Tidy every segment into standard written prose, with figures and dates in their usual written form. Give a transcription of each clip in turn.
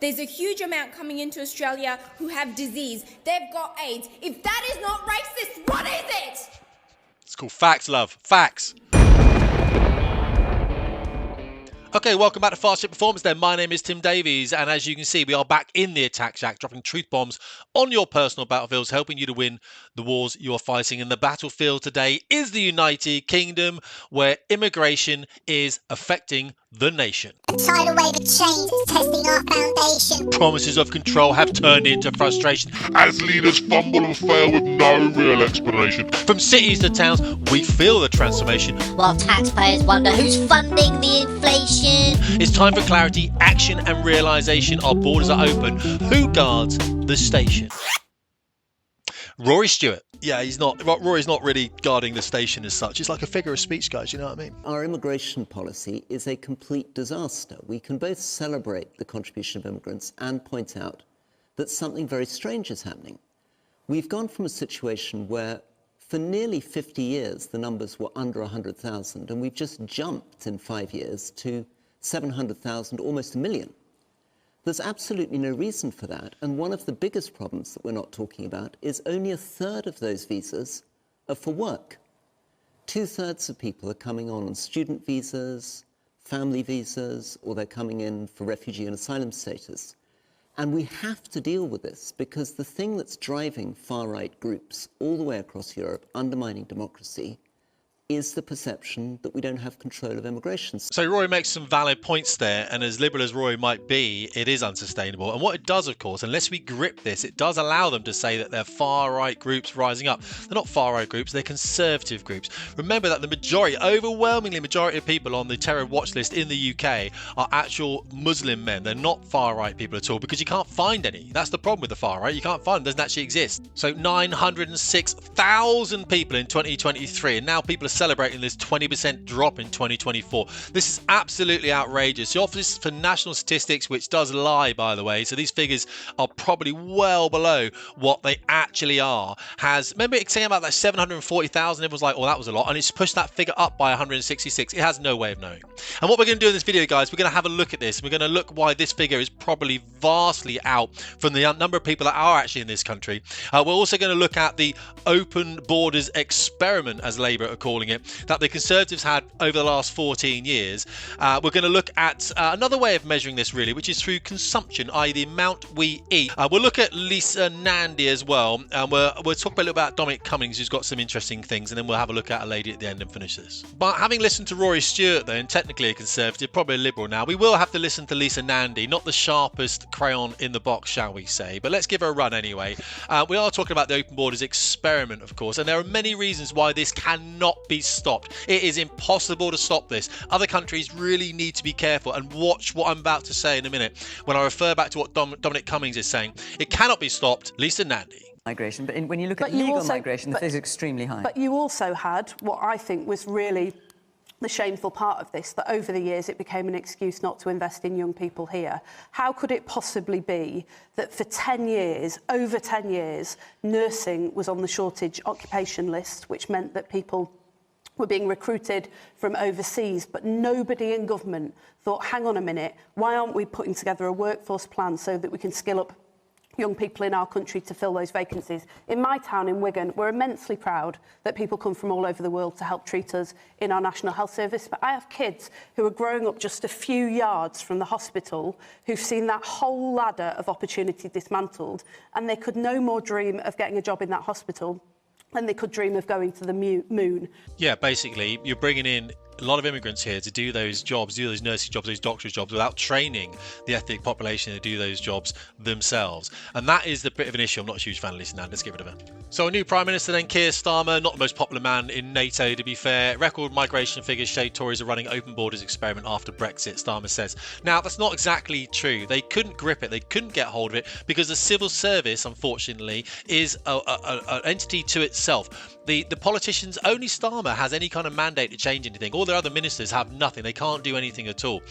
There's a huge amount coming into Australia who have disease. They've got AIDS. If that is not racist, what is it? It's called facts, love. Facts. Okay, welcome back to Fast Ship Performance then. My name is Tim Davies, and as you can see, we are back in the attack shack, dropping truth bombs on your personal battlefields, helping you to win the wars you are fighting. And the battlefield today is the United Kingdom, where immigration is affecting the nation. A tidal wave of change is testing our foundation. Promises of control have turned into frustration as leaders fumble and fail with no real explanation. From cities to towns, we feel the transformation, while taxpayers wonder who's funding the inflation. It's time for clarity, action and realisation. Our borders are open. Who guards the station? Rory Stewart. Yeah, Rory's not really guarding the station as such. It's like a figure of speech, guys, you know what I mean? Our immigration policy is a complete disaster. We can both celebrate the contribution of immigrants and point out that something very strange is happening. We've gone from a situation where for nearly 50 years the numbers were under 100,000, and we've just jumped in 5 years to 700,000, almost a million. There's absolutely no reason for that, and one of the biggest problems that we're not talking about is only a third of those visas are for work. 2/3 of people are coming on student visas, family visas, or they're coming in for refugee and asylum status. And we have to deal with this, because the thing that's driving far-right groups all the way across Europe, undermining democracy, is the perception that we don't have control of immigration. So Rory makes some valid points there, and as liberal as Rory might be, it is unsustainable. And what it does, of course, unless we grip this, it does allow them to say that they're far-right groups rising up. They're not far-right groups, they're conservative groups. Remember that the majority, overwhelmingly majority of people on the terror watch list in the UK are actual Muslim men. They're not far-right people at all, because you can't find any. That's the problem with the far-right. You can't find them. It doesn't actually exist. So 906,000 people in 2023, and now people are celebrating this 20% drop in 2024. This is absolutely outrageous. The Office for National Statistics, which does lie, by the way, so these figures are probably well below what they actually are, remember it saying about that 740,000, everyone's like, oh, that was a lot, and it's pushed that figure up by 166. It has no way of knowing. And what we're going to do in this video, guys, we're going to have a look at this. We're going to look why this figure is probably vastly out from the number of people that are actually in this country. We're also going to look at the open borders experiment, as Labour are calling it, that the Conservatives had over the last 14 years. We're going to look at another way of measuring this, really, which is through consumption, i.e. the amount we eat. We'll look at Lisa Nandy as well, and we'll talk a little about Dominic Cummings, who's got some interesting things, and then we'll have a look at a lady at the end and finish this. But having listened to Rory Stewart, though, and technically a Conservative, probably a Liberal now, we will have to listen to Lisa Nandy, not the sharpest crayon in the box, shall we say, but let's give her a run anyway. We are talking about the open borders experiment, of course, and there are many reasons why this cannot be stopped. It is impossible to stop this. Other countries really need to be careful, and watch what I'm about to say in a minute when I refer back to what Dominic Cummings is saying. It cannot be stopped. Lisa Nandy. Migration, but when you look at legal migration, the figure is extremely high. But you also had what I think was really the shameful part of this, that over the years it became an excuse not to invest in young people here. How could it possibly be that for 10 years, over 10 years, nursing was on the shortage occupation list, which meant that people were being recruited from overseas, but nobody in government thought, hang on a minute, why aren't we putting together a workforce plan so that we can skill up young people in our country to fill those vacancies? In my town, in Wigan, we're immensely proud that people come from all over the world to help treat us in our National Health Service, but I have kids who are growing up just a few yards from the hospital who've seen that whole ladder of opportunity dismantled, and they could no more dream of getting a job in that hospital than they could dream of going to the moon. Yeah, basically, you're bringing in a lot of immigrants here to do those jobs, do those nursing jobs, those doctor's jobs, without training the ethnic population to do those jobs themselves. And that is the bit of an issue. I'm not a huge fan of Lisa Nandy. Let's get rid of her. So a new Prime Minister then, Keir Starmer, not the most popular man in NATO, to be fair. Record migration figures show Tories are running open borders experiment after Brexit, Starmer says. Now, that's not exactly true. They couldn't grip it. They couldn't get hold of it because the civil service, unfortunately, is an entity to itself. The politicians, only Starmer has any kind of mandate to change anything. All All their other ministers have nothing. They can't do anything at all.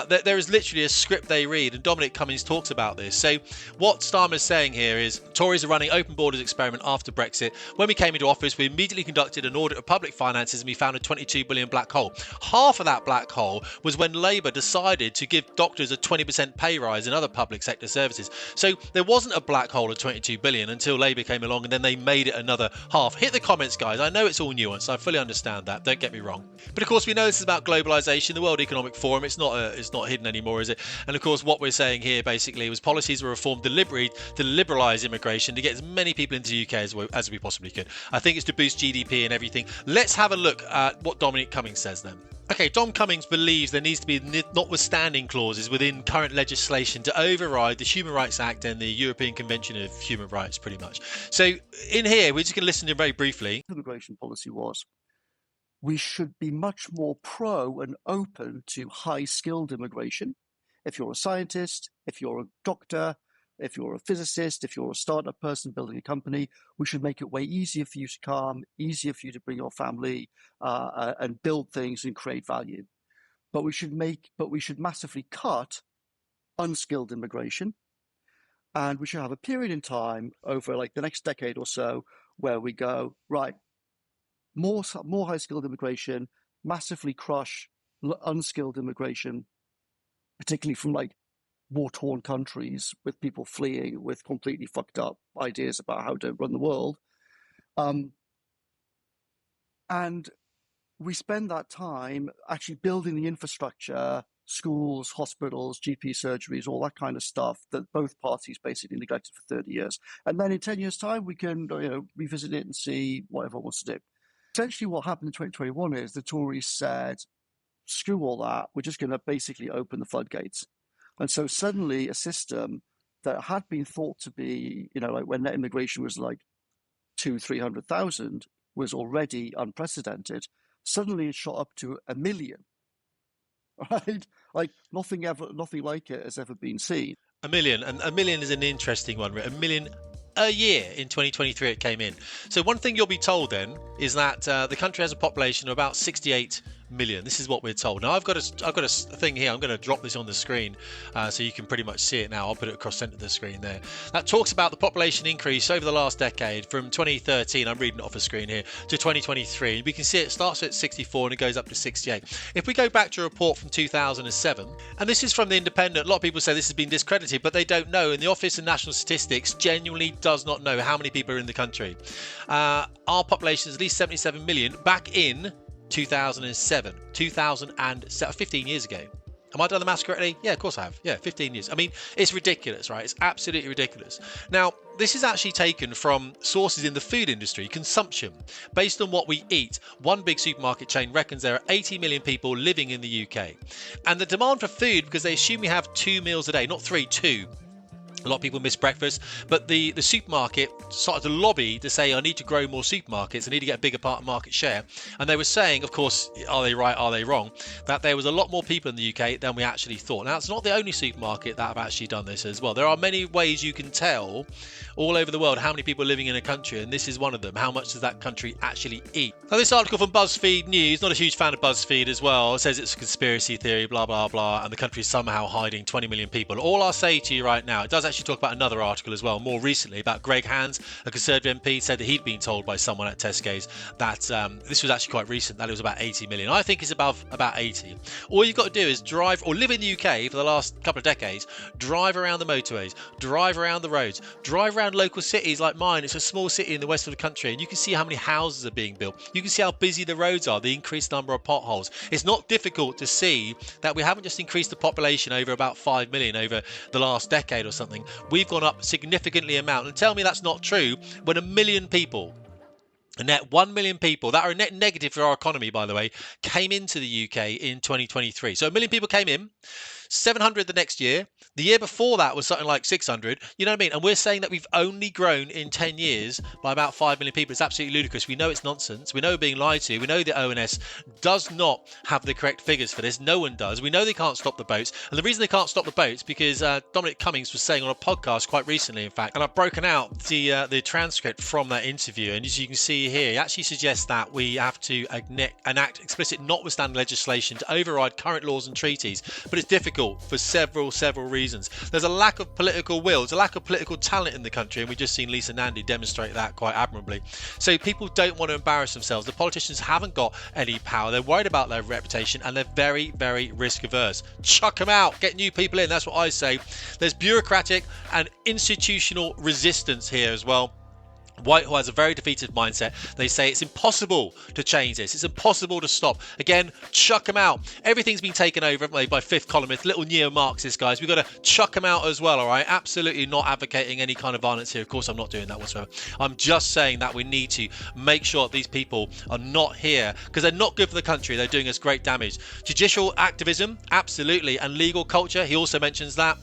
There is literally a script they read, and Dominic Cummings talks about this. So what Starmer is saying here is Tories are running open borders experiment after Brexit. When we came into office, we immediately conducted an audit of public finances and we found a 22 billion black hole. Half of that black hole was when Labour decided to give doctors a 20% pay rise in other public sector services. So there wasn't a black hole of 22 billion until Labour came along, and then they made it another half. Hit the comments, guys. I know it's all nuanced. I fully understand that. Don't get me wrong. But of course, we know this is about globalisation, the World Economic Forum. It's not hidden anymore, is it? And of course, what we're saying here basically was policies were reformed deliberately to liberalise immigration to get as many people into the UK as we possibly could. I think it's to boost GDP and everything. Let's have a look at what Dominic Cummings says then. Okay, Dom Cummings believes there needs to be notwithstanding clauses within current legislation to override the Human Rights Act and the European Convention of Human Rights, pretty much. So in here, we're just going to listen to him very briefly. Immigration policy was we should be much more pro and open to high-skilled immigration. If you're a scientist, if you're a doctor, if you're a physicist, if you're a startup person building a company, we should make it way easier for you to come, easier for you to bring your family and build things and create value. But we should massively cut unskilled immigration, and we should have a period in time over like the next decade or so where we go, right, more high-skilled immigration, massively crush unskilled immigration, particularly from like war-torn countries with people fleeing with completely fucked up ideas about how to run the world. And we spend that time actually building the infrastructure, schools, hospitals, GP surgeries, all that kind of stuff that both parties basically neglected for 30 years. And then in 10 years' time, we can revisit it and see what everyone wants to do. Essentially what happened in 2021 is the Tories said, screw all that, we're just going to basically open the floodgates. And so suddenly a system that had been thought to be, like when net immigration was like 200,000-300,000 was already unprecedented. Suddenly it shot up to 1 million, right? Like nothing like it has ever been seen. 1 million, and 1 million is an interesting one, right? 1 million a year in 2023 it came in. So one thing you'll be told then is that the country has a population of about 68 million. This is what we're told. Now I've got a thing here. I'm going to drop this on the screen so you can pretty much see it now. I'll put it across center of the screen there. That talks about the population increase over the last decade from 2013, I'm reading it off the screen here, to 2023. We can see it starts at 64 and it goes up to 68. If we go back to a report from 2007, and this is from the Independent, a lot of people say this has been discredited, but they don't know, and the Office of National Statistics genuinely does not know how many people are in the country. Our population is at least 77 million back in 2007, 15 years ago. Am I done the maths correctly? Yeah, of course I have. Yeah, 15 years. I mean, it's ridiculous, right? It's absolutely ridiculous. Now, this is actually taken from sources in the food industry, consumption. Based on what we eat, one big supermarket chain reckons there are 80 million people living in the UK. And the demand for food, because they assume we have 2 meals a day, not 3, 2. A lot of people miss breakfast, but the supermarket started to lobby to say, I need to grow more supermarkets, I need to get a bigger part of market share. And they were saying, of course, are they right, are they wrong, that there was a lot more people in the UK than we actually thought. Now, it's not the only supermarket that have actually done this as well. There are many ways you can tell all over the world how many people are living in a country, and this is one of them. How much does that country actually eat? Now, this article from BuzzFeed News, not a huge fan of BuzzFeed as well, it says it's a conspiracy theory, blah, blah, blah, and the country is somehow hiding 20 million people. All I'll say to you right now, it does actually talk about another article as well, more recently, about Greg Hands, a Conservative MP, said that he'd been told by someone at Tesco's that this was actually quite recent, that it was about 80 million. I think it's above about 80. All you've got to do is drive, or live in the UK for the last couple of decades, drive around the motorways, drive around the roads, drive around local cities like mine. It's a small city in the west of the country, and you can see how many houses are being built. You can see how busy the roads are, the increased number of potholes. It's not difficult to see that we haven't just increased the population over about 5 million over the last decade or something. We've gone up significantly amount, and tell me that's not true when 1 million people, a net 1 million people that are a net negative for our economy, by the way, came into the UK in 2023. So 1 million people came in. 700 the next year. The year before that was something like 600. You know what I mean? And we're saying that we've only grown in 10 years by about 5 million people. It's absolutely ludicrous. We know it's nonsense. We know we're being lied to. We know the ONS does not have the correct figures for this. No one does. We know they can't stop the boats. And the reason they can't stop the boats because Dominic Cummings was saying on a podcast quite recently, in fact, and I've broken out the transcript from that interview. And as you can see here, he actually suggests that we have to enact explicit notwithstanding legislation to override current laws and treaties. But it's difficult for several reasons. There's a lack of political will. There's a lack of political talent in the country. And we've just seen Lisa Nandy demonstrate that quite admirably. So people don't want to embarrass themselves. The politicians haven't got any power. They're worried about their reputation and they're very risk averse. Chuck them out. Get new people in. That's what I say. There's bureaucratic and institutional resistance here as well. Whitehall has a very defeated mindset. They say it's impossible to change this. It's impossible to stop. Again, chuck them out. Everything's been taken over, haven't they, by fifth columnists, little neo-Marxist guys. We've got to chuck them out as well, all right? Absolutely not advocating any kind of violence here. Of course, I'm not doing that whatsoever. I'm just saying that we need to make sure that these people are not here because they're not good for the country. They're doing us great damage. Judicial activism, absolutely. And legal culture, he also mentions that.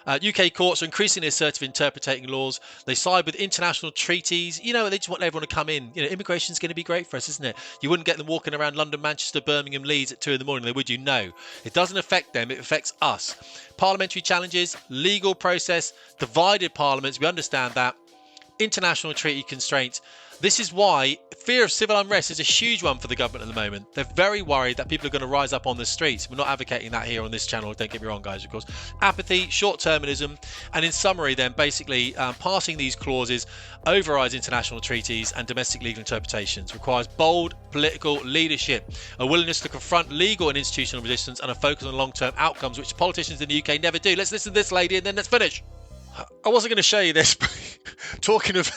UK courts are increasingly assertive in interpreting laws. They side with international treaties. You know, they just want everyone to come in. You know, immigration is going to be great for us, isn't it? You wouldn't get them walking around London, Manchester, Birmingham, Leeds at 2 a.m, would you? No. It doesn't affect them. It affects us. Parliamentary challenges, legal process, divided parliaments. We understand that. International treaty constraints. This is why fear of civil unrest is a huge one for the government at the moment. They're very worried that people are going to rise up on the streets. We're not advocating that here on this channel, don't get me wrong, guys, of course. Apathy, short-termism, and in summary then, basically passing these clauses overrides international treaties and domestic legal interpretations, requires bold political leadership, a willingness to confront legal and institutional resistance, and a focus on long-term outcomes, which politicians in the UK never do. Let's listen to this lady and then let's finish. I wasn't going to show you this, but talking of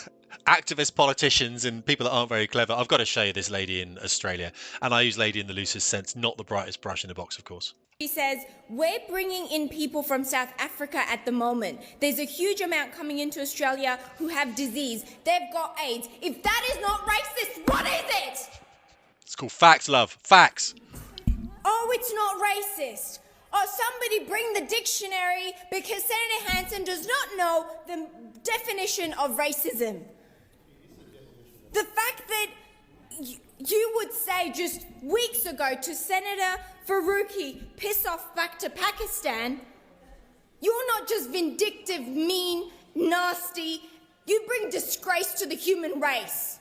activist politicians and people that aren't very clever, I've got to show you this lady in Australia. And I use lady in the loosest sense, not the brightest brush in the box, of course. She says, we're bringing in people from South Africa at the moment. There's a huge amount coming into Australia who have disease. They've got AIDS. If that is not racist, what is it? It's called facts, love. Facts. Oh, it's not racist. Oh, somebody bring the dictionary because Senator Hanson does not know the definition of racism. The fact that you would say just weeks ago to Senator Faruqi, piss off back to Pakistan, you're not just vindictive, mean, nasty, you bring disgrace to the human race.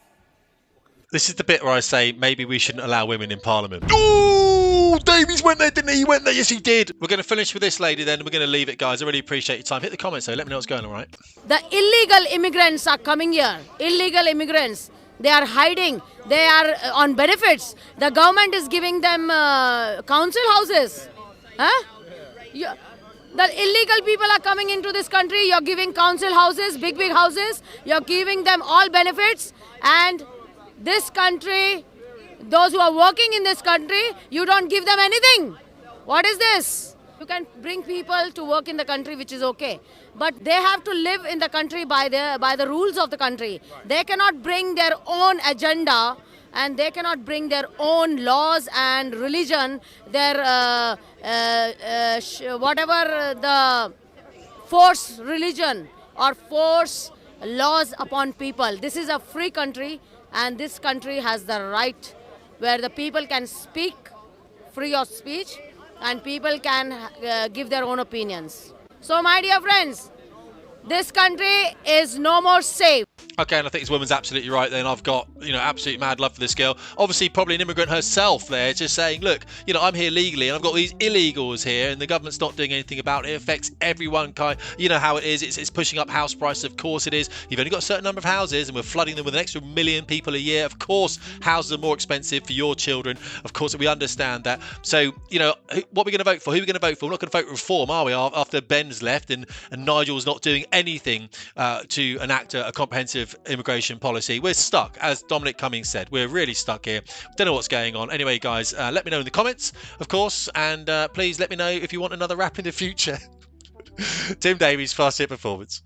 This is the bit where I say maybe we shouldn't allow women in Parliament. Oh, Davies went there, didn't he? He went there. Yes, he did. We're going to finish with this lady then. We're going to leave it, guys. I really appreciate your time. Hit the comments, though. Let me know what's going on, all right? The illegal immigrants are coming here. Illegal immigrants. They are hiding. They are on benefits. The government is giving them council houses. Huh? The illegal people are coming into this country. You're giving council houses, big houses. You're giving them all benefits. And this country, those who are working in this country, you don't give them anything. What is this? You can bring people to work in the country, which is okay. But they have to live in the country by the rules of the country. They cannot bring their own agenda and they cannot bring their own laws and religion, their whatever the force religion or force laws upon people. This is a free country. And this country has the right where the people can speak free of speech and people can give their own opinions. So, my dear friends, this country is no more safe. Okay, and I think this woman's absolutely right then. I've got, absolute mad love for this girl. Obviously, probably an immigrant herself there, just saying, look, I'm here legally and I've got these illegals here and the government's not doing anything about it. It affects everyone. You know how it is. It's pushing up house prices. Of course it is. You've only got a certain number of houses and we're flooding them with an extra 1 million people a year. Of course, houses are more expensive for your children. Of course, we understand that. So, what are we going to vote for? Who are we going to vote for? We're not going to vote reform, are we? After Ben's left and Nigel's not doing anything to enact a comprehensive immigration policy. We're stuck, as Dominic Cummings said. We're really stuck here. Don't know what's going on. Anyway, guys, let me know in the comments, of course, and please let me know if you want another rap in the future. Tim Davies, Fast Hit Performance.